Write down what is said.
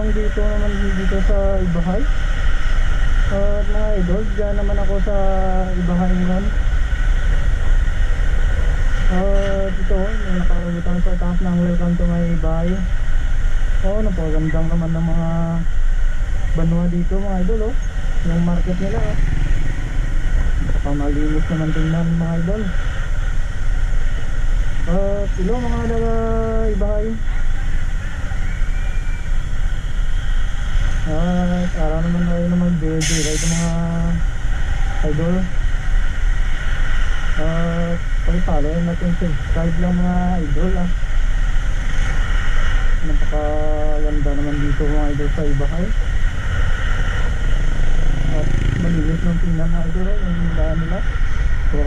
dito naman dito sa Ibahay. At mga idol, dyan naman ako sa Ibahay ngayon. At ito, may nakakagutan sa taas ng welcome to my Ibahay. Napakagandang naman ng mga banwa dito mga idol. Yung market nila. Napamalinis naman tingnan mga idol. At ilo mga Ibahay. At araw naman tayo na mag-video ito mga idol. At pag-follow natin, subscribe lang mga idol. Napakaganda naman dito mga idol sa Ibahay. At malinis ng tingnan na idol yung daan nila. So,